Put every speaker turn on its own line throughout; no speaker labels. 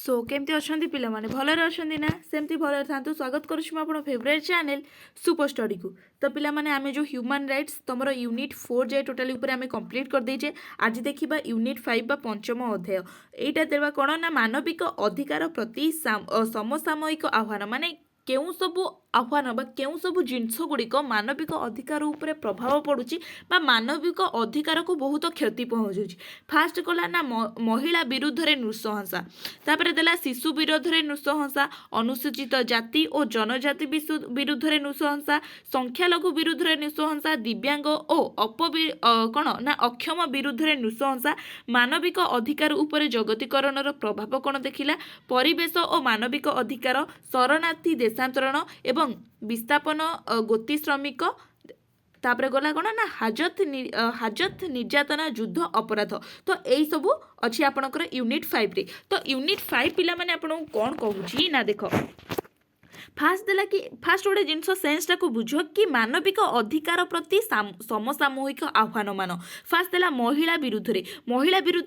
सो केमती अच्छा पे भलरे अच्छा ना सेमती भल था स्वागत करुँ आप फेवरेट चैनल सुपर स्टडी को। तो पिला माने आमे जो ह्यूमन राइट्स तुम यूनिट 4 जाए टोटाली ऊपर आमे कंप्लीट कर देजे। आज देखिबा यूनिट 5 बा पंचम अध्याय। एटा देवा कोन ना मानविक अधिकार प्रति समसामयिक आह्वान माने केउ सबु आह्वान बा केउ सबु जिनस गुड़िक मानविक अधिकार उपरे प्रभाव पड़ुची बा मानविक अधिकार को बहुत क्षति पहुँचुची। फास्ट कला ना महिला विरुद्ध रे नृशंसा, तापर देला शिशु विरुद्ध रे नृशंसा, अनुसूचित जाति और जनजाति विरुद्ध रे नृशंसा, संख्यालघु विरुद्ध रे नृशंसा, दिव्यांग और कौन ना अक्षम विरुद्ध रे नृशंसा, मानविक अधिकार उपरे जगतीकरण प्रभाव कौन देखिला, परिवेश और मानविक अधिकार, शरणार्थी देशांतरण एवं विस्थापन, गोती श्रमिक, तापर गला कौन ना हाजत निर्यातना युद्ध अपराध। तो यही सब अच्छी आपणकर यूनिट 5 रे। तो यूनिट 5 पिला माने आपन कौन कहूची ना देख फास्ट देला कि फास्ट गोटे जिनस सेन्सटा को बुझ कि मानविक अधिकार प्रति समसामूहिक आह्वान मान। फास्ट देला महिला विरुद्ध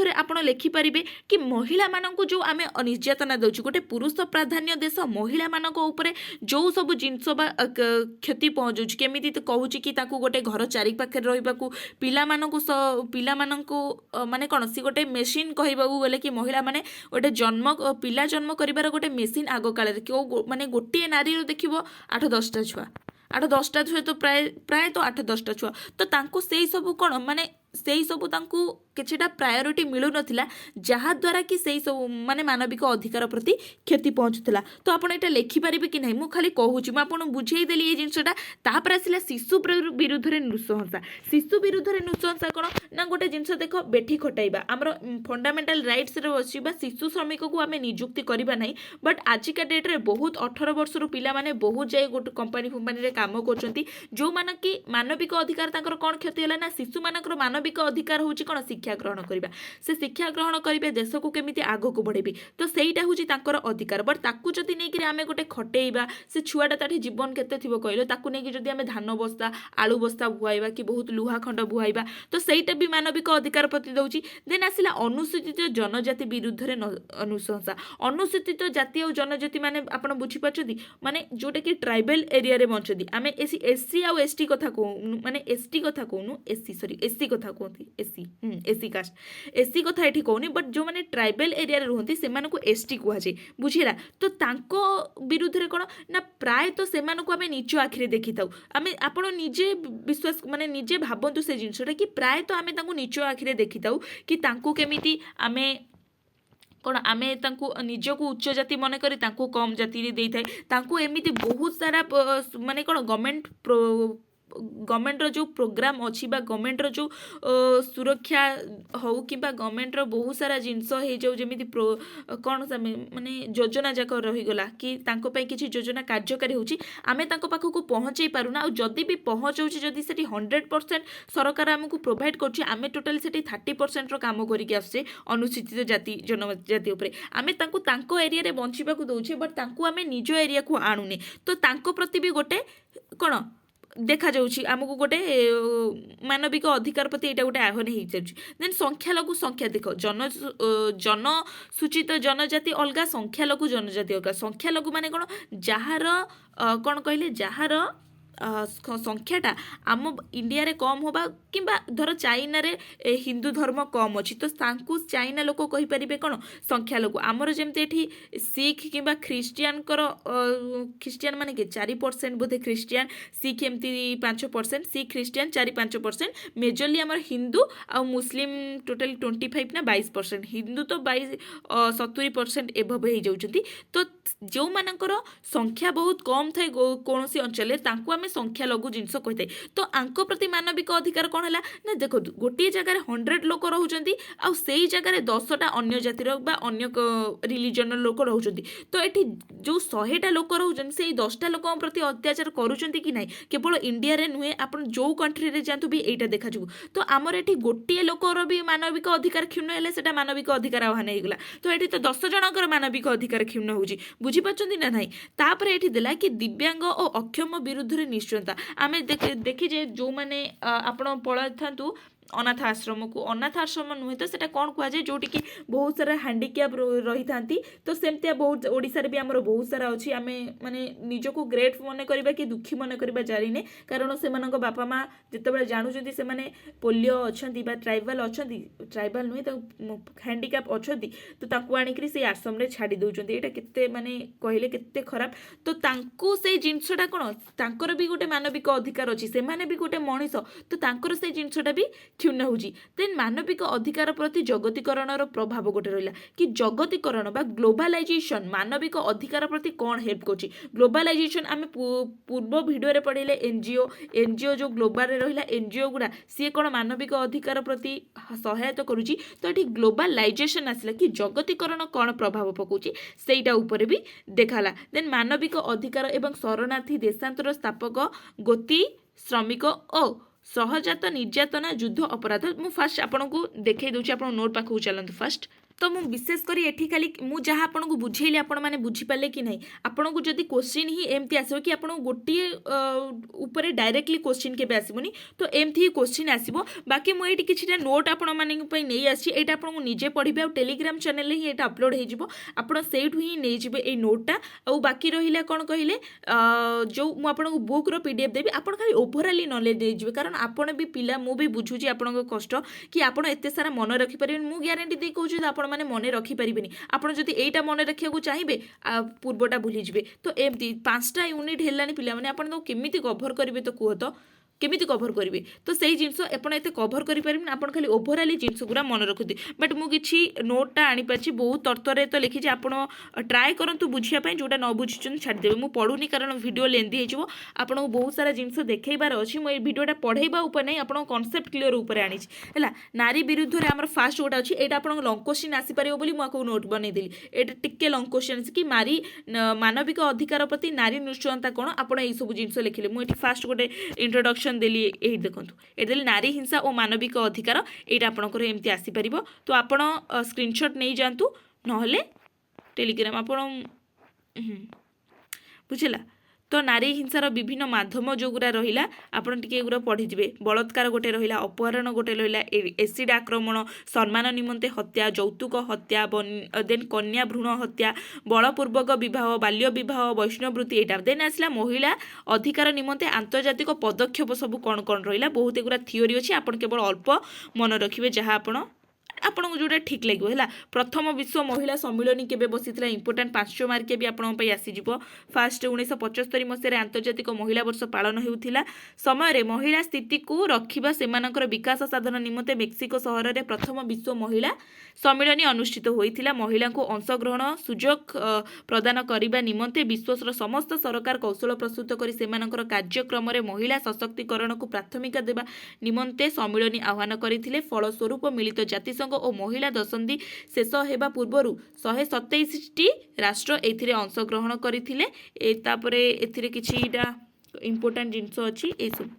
रे आपण लिखिपारे कि महिला मानक जो आम निर्यातना दउछु गोटे पुरुष प्राधान्य देश महिला मानक उपरे जो सब जिनस बा क्षति पहुँचुची केमिति तो कहूची कि ताकू गोटे घर चारि पाखे रहिबाकू पिला मानकू माने कौन सी गोटे मेसीन कहबाकू गले कि महिला माने गोटे पिला जन्म करिबार गोटे मेसीन आग काल माने गोटे नारी देखिबो 8-10टा छुआ 8-10टा छुआ तो प्राय तो 8-10टा छुआ तो तांको सेई सब कौन माने सेई सब तांको किछिटा प्रायोरिटी मिलु नथिला जहाद्वारा कि सेई सब माने मानविक अधिकार प्रति क्षति पहुँचुला। तो आपण एटा लिखि पारिबे कि नहीं मु खाली कहूची मु आपण बुझेई देली ए जिंसटा। तापर आसिला शिशु विरुद्ध रे नृशंसा। शिशु विरुद्ध रे नृशंसा कोन ना गोटे जिंस देखो बेठी खटाइबा हमर फंडामेंटल राइट्स रे अछि बा शिशु श्रमिक को आमे नियुक्ति करिबा नहीं। बट आजिका डेट रे बहुत 18 वर्ष रु पिला माने बहुत जाय गोटे कंपनी रे काम करचंती जो मान कि मानविक अधिकार तांकर कोन क्षति होला ना शिशु मानकर मानविक अधिकार होची कोन शिक्षा ग्रहण करिबा। से शिक्षा ग्रहण करिबे देश को केमिति आगो को बढ़ेबी तो सेईटा होची तांकर अधिकार। बट ताकू जदी नै कि आमे गोटे खटेइबा से छुआटा ताठी जीवन केते थिबो कहलो ताकू नै कि जदी आमे धान बस्ता आलू बस्ता भुआइबा कि बहुत लुहा खंड भुआइबा तो सेईटा भी मानविक अधिकार प्रति दउची। देन आसिला अनुसूचित जनजाति विरुद्ध रे अनुशंसा। अनुसूचित जाति और जनजाति माने आपण बुझी पाछथि माने जोटा कि ट्राइबल एरिया रे बंचथि आमे एससी आ एसटी कथा को माने एसटी कथा कोनु एससी कथा कोथि एससी कास्ट एससी कथा एठी कोनी। बट जो माने ट्राइबल एरिया रे रहंती से मानको एसटी कुहा जे बुझिला। तो तांको विरुद्ध रे कोन ना प्राय तो से मानको आमे नीचो आखिरे देखिताउ आमे आपण निजे विश्वास माने निजे भाबंतु से जिंसटा कि प्राय तो आमे तांको नीचो आखिरे देखिताउ कि तांको केमिति आमे कौन आमे तांको निजको उच्च जाति मन करी तांको कम जाति रे देई थाए तांको एमिति बहुत सारा माने कौन गवर्नमेंट रो जो प्रोग्राम अच्छी बा गवर्नमेंट रो जो सुरक्षा हो कि गवर्नमेंट रो बहुत सारा जिनस हो जाऊ जमी कौन माने योजना जाक रहीगला कि तांको पई किछि योजना कार्यकारी होची आमे तांको पाखको पहुँचई पारुना। आ जदि भी पहुँचाउची जदि सेठी 100% सरकार हमकु प्रोवाइड करछि आमे टोटल सेठी 30% रो काम करिके आसे अनुसूचित जाति जनजाति उपरे आमे तांको तांको एरिया रे बंचिबाकू दउछे। बट तांको आमे निज एरिया को आनुने तो तांको प्रति भी गोटे कौन देखा जाउछि आमको गोटे मानविक अधिकार प्रति एटा गोटे आह्वान हो जाउछि। देन संख्यालघु संख्या देख जनसूचित जनजाति अलगा संख्यालघु जनजाति अलगा। संख्यालघु माने कोन जहार कौन कहले जहार संख्याटा आम इंडिया रे कम होबा किंबा धर चाइना रे हिंदू धर्म कम अच्छी तो तांकु चाइना लोक कहि परिबे कोन संख्यालघु। आमर जेमते एठी सिख किंबा ख्रिस्टियन ख्रिस्टियन माने के 4% बोधे ख्रिस्टियन सिख एमती 5% सिख ख्रिस्टियन 4-5% मेजरली आमर हिंदू आ मुस्लिम टोटल 25 ना 22% हिंदू तो 70% एभव हो जाउछंती। तो जो मानकर संख्या बहुत कम थाए कोनोसी अंचल तांकु आमे संख्यालघु जिनस कहिथाय तो आंको प्रति मानविक अधिकार कौन है ना देखो गोटे जगह 100 लोक रोचंती आ सेई जगह 10टा अन्य जातिर बा अन्य रिलीजन लोक रोचंती तो एठी जो 100टा लोक रोचन से 10टा लोक प्रति अत्याचार करूचंती कि नाही केवल इंडिया रे नुहे आपण जो कंट्री रे जांतु भी एटा देखा जु। तो आमर एठी गोटे लोकर भी मानविक अधिकार क्षुण्ण हेले सेटा मानविक अधिकार आह्वान हेगला तो एठी तो 10 जनकर मानविक अधिकार क्षुण्ण होउची बुझी पाछंती ना नाही। तापर एठी देला कि दिव्यांग और अक्षम विरुद्ध रे निश्चयता आमे देखि जे जो माने आपण पळा थांतु अनाथ आश्रम को अनाथ आश्रम नुहे तो सेटा कौन कहुए जोटि कि बहुत सारा हैंडिक्याप रही था तो सेमती बहुत ओडिशारे भी आमर बहुत सारा अच्छी आम माने निजक ग्रेट मन करवा कि दुखी मन करवा जाने कारण से बापा माँ जिते जानूँ से पोलियो अच्छा ट्राइबाल अच्छा ट्राइबाल नुहे तो हैंडिक्याप अच्छा तो आणिक से आश्रम में छाड़ी दौरान यहाँ के माने कहले केते खराब तो तांको से जिनसटा कौन तांकर भी गोटे मानविक अधिकार अच्छी से भी गोटे मनीष तो तांकर से जिनसटा भी क्षुण्ण होची देन मानविक अधिकार प्रति जगतीकरण प्रभाव गोटे रहा कि जगतीकरण बा ग्लोबालाइजेशन मानविक अधिकार प्रति कौन हेल्प करछि ग्लोबालाइजेशन आम पूर्व भिडियो पढ़े एनजीओ जो ग्लोबाल रहा एनजीओ गुड़ा सी कौन मानविक अधिकार प्रति सहायता करुच्ची तो ये ग्लोबालाइजेशन आसला कि जगतीकरण कौन प्रभाव पकाउछि सेटा ऊपर भी देखाला देन मानविक अधिकार एवं शरणार्थी देशांतर स्थापक गोती श्रमिक ओ सहजात निर्यातना युद्ध अपराध मु फास्ट आपन को देखै दउछि आपन नोट पाखु चलंतु फास्ट तो मु विशेष करी एठी खाली मु जहाँ आपन को बुझेली आपण माने बुझी पाले कि नहीं आपन को जदी क्वेश्चन ही एमती आसीबो कि आपन गोटे ऊपर डायरेक्टली क्वेश्चन केबे आसीबोनी तो एमती ही क्वेश्चन आसीबो बाकी मु एठी किछिटा नोट आपन माने पई नै आसी एटा आपन को निजे पढिबे आ टेलीग्राम चैनल रे ही एटा अपलोड हे जिवो आपन सेठु ही नै जिवो ए नोटटा आ बाकी रहिला कोन कहिले जो मु आपन को बुक रो पीडीएफ देबी आपन खाली ओवरऑली नॉलेज दे जिवो कारण आपन भी पिला मु भी बुझुची आपन को कष्ट कि आपन एते सारा मन रखि परिबेन मु ग्यारंटी दे कहूची आपण माने मन रखि परिबेनी आपण जदी एटा मन रखिया को चाहिबे पूर्वटा भूली जिवे तो एमती 5टा यूनिट हेलानी पिला माने आपण तो केमिति कवर करिवे तो कुह तो केमिति कवर करेंगे तो सही जिनस आपड़ एत कवर करें आप खाली ओभरअली जिनस गुरा मन रखुदी बट मुझे नोटा आनीपारी बहुत तर्तर तो लिखी आप ट्राए करूँ बुझापी जोटा न बुझी छाड़देवे मुझे पढ़ुनी कारण वीडियो लेंदी हो आपको बहुत सारा जिनस देखेबार अच्छी मुझे भिडियोटा पढ़ेबा उपर नहीं आप कनसेप्ट क्लीयर उपर आनी है नारी विरुद्ध में आम फास्ट जोटा अच्छी यहाँ आप लंग क्वेश्चन आसीपर मुझे नोट बनईदेली ये टिके लंग क्वेश्चन कि मारी मानविक अधिकार प्रति नारी निश्चयता कौन आप सब जिन लिखिले मुझे फास्ट गोटे इंट्रोडक्शन देली यही देखो ये देली नारी हिंसा और मानविक अधिकार यहाँ आपंकर एमती आसीपर तो आप स्क्रीनशॉट नहीं जातु ना टेलीग्राम आप बुझला तो नारी हिंसार विभिन्न माध्यम जो गुरा रहिला आपण टिके गुरा पढ़ी जिवे बलात्कार गोटे रहिला अपहरण गोटे रहिला एसिड आक्रमण सम्मान निमंते हत्या जौतुक हत्या देन कन्या भ्रूण हत्या बलपूर्वक विवाह बाल्य विवाह वैष्णववृत्ति एटा देन आसला महिला अधिकार निमंते आंतर्जातिक पदक्षेप सब कौन कौन रहिला बहुत एगुरा थियोरी अच्छी आपण केवल अल्प मन रखिए जहाँ आपन को जोटा ठीक लगे है प्रथम विश्व महिला सम्मिलन केबे बसीथिला इंपोर्टेंट 5 मार्किया भी आपन पई आसीजिवो फास्ट 1975 मसीह आंतर्जातिक महिला वर्ष पालन हेउथिला समय रे महिला स्थिति को रखिबा सेमानकर विकास साधन निमंते मेक्सिको शहर रे प्रथम विश्व महिला सम्मिलन अनुष्ठित होइथिला महिला को अंशग्रहण सुजोग प्रदान करिबा निमंते विश्वर समस्त सरकार कौशल प्रस्तुत करी सेमानकर कार्यक्रम रे महिला सशक्तिकरण को प्राथमिकता देबा निमंते सम्मिलन आह्वान करथिले फलस्वरूप मिलित जातिसंघ और महिला दशंधि शेष होगा पूर्वर 127टी राष्ट्र एथिरे अंशग्रहण करते किछिटा इंपोर्टेंट जिनस अच्छी ये सब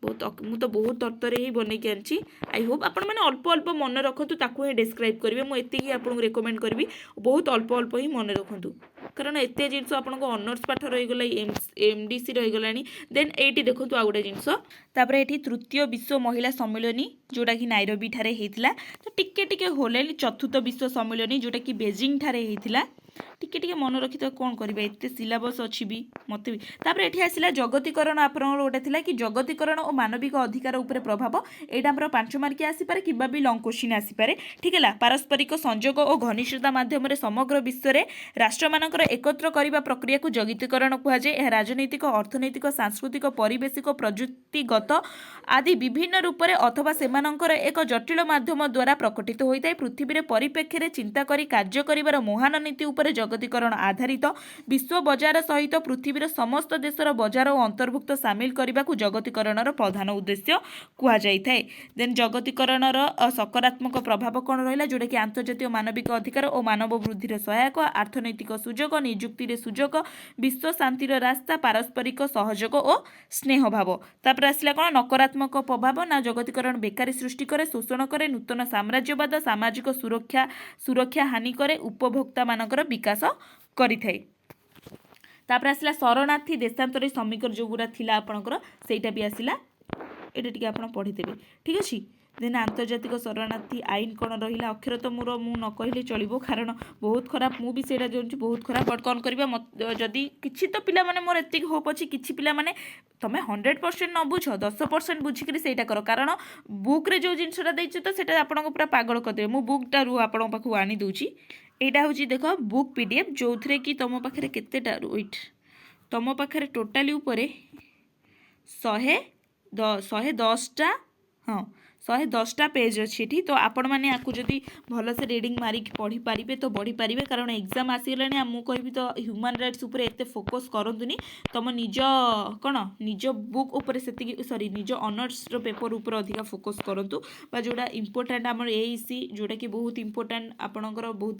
बहुत मु तो बहुत तर्तर ही बनई के आनी आई होप आपण मैंने अल्प अल्प मन रखु ताकू ही डिस्क्राइब करेंगे मुझे आपको रेकमेंड करी बहुत अल्प अल्प ही मन रखु कारण एत जिनस आपको ऑनर्स पाठ रहीगला एमडीसी रहीगला देन ये देखो आ गोटे जिनस तापर ये तृतीय विश्व महिला सम्मिलन जोटा कि नाइरोबी ठारे होता तो टिके टिके होले चतुर्थ विश्व सम्मिलन जोटा कि बेजिंग ठारे होता टिके टिके मन रखी तो कौन करेंगे एत सिलेबस अच्छी भी मत भी तापर ये आसला जगतीकरण आप गोटे थी कि जगतीकरण और मानविक अधिकार उपर प्रभाव यहाँ आम 5 मार्किया आसीपे कि लंग क्वेश्चन आसीपे ठीक है पारस्परिक संजोग और घनिष्ठता माध्यम समग्र विश्व में राष्ट्र मानकर एकत्र करने प्रक्रिया को जगतीकरण कहुए यह राजनैतिक अर्थनैतिक सांस्कृतिक परिवेशिक प्रजुक्तिगत आदि विभिन्न रूप से अथवा सेमानंकर एक जटिल माध्यम द्वारा प्रकटित होता है पृथ्वी में परिप्रेक्षी में चिंता करी कार्य कर महान नीति उपर जगतीकरण आधारित विश्व बजार सहित पृथ्वीर समस्त देशर बजार और अंतर्भुक्त सामिल करने को जगतीकरण प्रधान उद्देश्य कहुए देन जगतीकरण सकारात्मक प्रभाव कौन रहा जोटा कि आंतर्जातीय मानविक अधिकार और मानव वृद्धि सहायक आर्थनैतिक सुजोग निजुक्ति सुजोग विश्व शांतिर रास्ता पारस्परिक सहयोग और स्नेह भाव तापर आसला कौन नकारात्मक प्रभाव ना जगतीकरण बेकारी सृष्टि करे शोषण करे नूतन साम्राज्यवाद सामाजिक सुरक्षा हानि करे उपभोक्ता मानकर विकास करिथाय तापर आसला शरणार्थी देशांतरी श्रमिक जो गुरा थिला आपनकर सेटा भी आसला एटा टिके आपण पढ़ीदेबे ठीक अछि देन आंतर्जातिक शरणार्थी आईन कौन रहा अक्षर तो मोर मु न कहले चलो कारण बहुत खराब मुझे से जानूँ बहुत खराब बट कौन करवा जदि किसी तो पिला माने मोर एतिक होप अच्छी किसी पिला माने तुम 100% न बुझ 10% बुझिकी से कर कारण बुक्रे जो जिनसा देती तो सेटा आपको पूरा पागल करदे मु बुकटा रू आपण पाखु आनी दूची एटा हूँ देख बुक पीडीएफ जो थे कि तुम पाखे केतेटा वेट तुम पाखे टोटाली उपरे 110टा हाँ 110टा पेज अच्छी एठी तो आपण मैंने आपको जदि भलसे रिडिंग मारिक पढ़ी पारे तो बढ़ी पारे कारण एग्जाम आसीगला मुझे कहबी तो ह्यूमन राइट्स उपर एते फोकस करंतुनी तुम निज कौन निज बुक उपर से सॉरी निज ऑनर्स रो पेपर उपर अधिक फोकस करंतु बा जोड़ा इंपोर्टेंट आमर एईसी जोड़ा कि बहुत इंपोर्टेंट आपणकर बहुत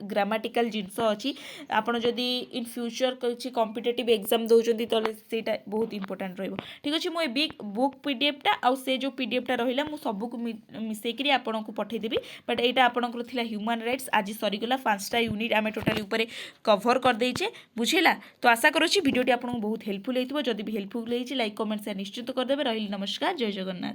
ग्रामाटिकल जिनस अच्छी आपड़ जदि इन फ्यूचर किसी कॉम्पिटिटिव एग्जाम दौरान तो सेटा बहुत इंपोर्टेंट रहिबो ठीक अच्छे मुझे बुक पीडीएफटा आउ से जो पीडीएफटा रही मु सबको मिसेकरी आपन को पठेदेवी बट यहाँ आपंकर थिला ह्यूमन राइट्स आज सरीगला 5टा यूनिट आम टोटाली ऊपर कभर करदेचे बुझेगा तो आशा करुँची भिडियोटी आपको बहुत हेल्पफुल होती जदि भी हेल्पफुल होती लाइक कमेंट शेयर निश्चित करदे रही नमस्कार जय जगन्नाथ।